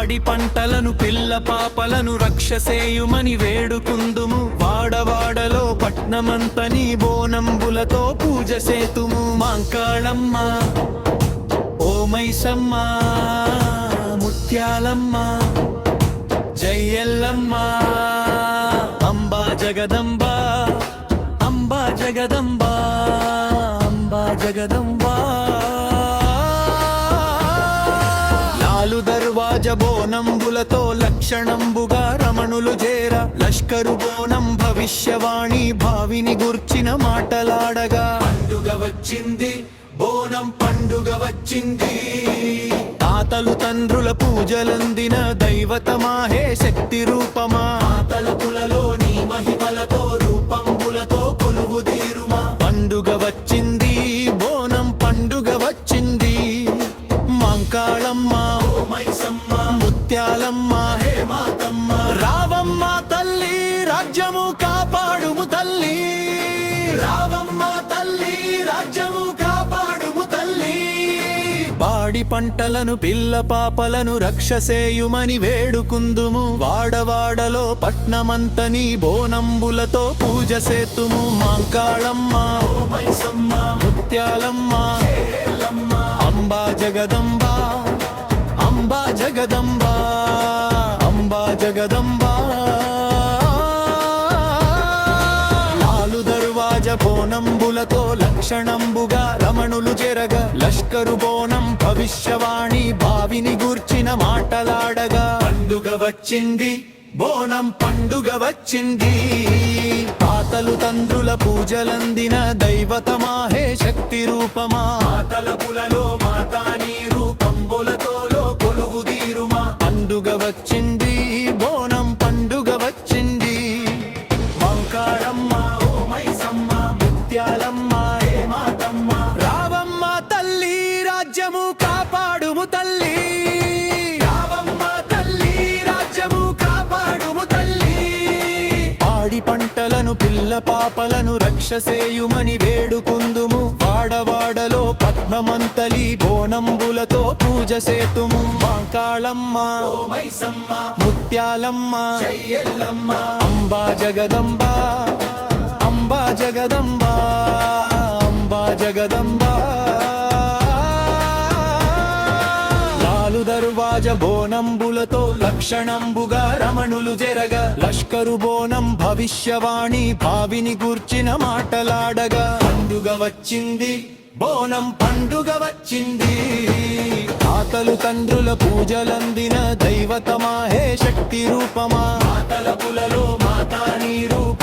పాడి పంటలను పిల్ల పాపలను రక్షసేయుమని వేడుకుందుము వాడవాడలో పట్నమంతని బోనంబులతో పూజ సేతుము మాంకాళమ్మ ఓ మైసమ్మ ముత్యాలమ్మ జై ఎల్లమ్మ అంబా జగదంబ అంబా జగదంబ అంబా జగదంబ లాలు దర్వాజ బోనంబులతో లక్షణంబుగా రమణులు చేర లష్కరు బోనం భవిష్యవాణి భావిని గుర్చిన మాటలాడగా పండుగ వచ్చింది బోనం పండుగ వచ్చింది తాతలు తండ్రుల పూజలందిన దైవతమాహే శక్తి రూపమా తలపులలో నీ మహిమలతో రూపంబులతో కొలువుదీరుమా పండుగ వచ్చింది బోనం పండుగ వచ్చింది మాంకాళమ్మ మైసమ్మ ముత్యాలమ్మ హే మాతమ్మ రావమ్మ తల్లి రాజ్యము కాపాడుము తల్లి రావమ్మ తల్లి రాజ్యము కాపాడుము తల్లి పాడి పంటలను పిల్ల పాపలను రక్షసేయుమని వేడుకుందుము వాడవాడలో పట్నమంతని బోనంబులతో పూజ సేతుము మాంకాళమ్మ మైసమ్మ ముత్యాలమ్మ అంబా జగదంబ అంబా జగదంబ అంబా జగదంబ లాలు దర్వాజ బోనంబులతో లక్షణంబుగా రమణులు చెరగ లష్కరు బోనం భవిష్యవాణి భావిని గూర్చిన మాటలాడగా పండుగ వచ్చింది బోనం పండుగ వచ్చింది తాతలు తండ్రుల పూజలందిన దైవతమాహే శక్తి రూపమా తలపులలో మాతా నీ రూపంబులతో కొలువుదీరుమా పండుగ వచ్చింది బోనం పండుగ వచ్చింది మాంకాళమ్మ ఓ మైసమ్మ ముత్యాలమ్మ హే మాతమ్మ రావమ్మ తల్లి రాజ్యము కాపాడుము తల్లి రావమ్మ తల్లి రాజ్యము కాపాడుము తల్లి పాడి పంటలను పిల్ల పాపలను రక్షసేయుమని వేడుకుందుము వాడవాడలో పద్మమంతలి బోనంబులతో పూజ సేతుము మాంకాళమ్మ మైసమ్మ ముత్యాలమ్మ జై ఎల్లమ్మ అంబా జగదంబ అంబా జగదంబ అంబా జగదంబ లాలు దర్వాజ బోనంబులతో లక్షణంబుగా రమణులు జరగ లష్కరు బోనం భవిష్యవాణి భావిని గూర్చిన మాటలాడగా పండుగ వచ్చింది బోనం పండుగ వచ్చింది తాతలు తండ్రుల పూజలందిన దైవతమాహే శక్తి రూపమా తలపులలో మాతా నీ రూప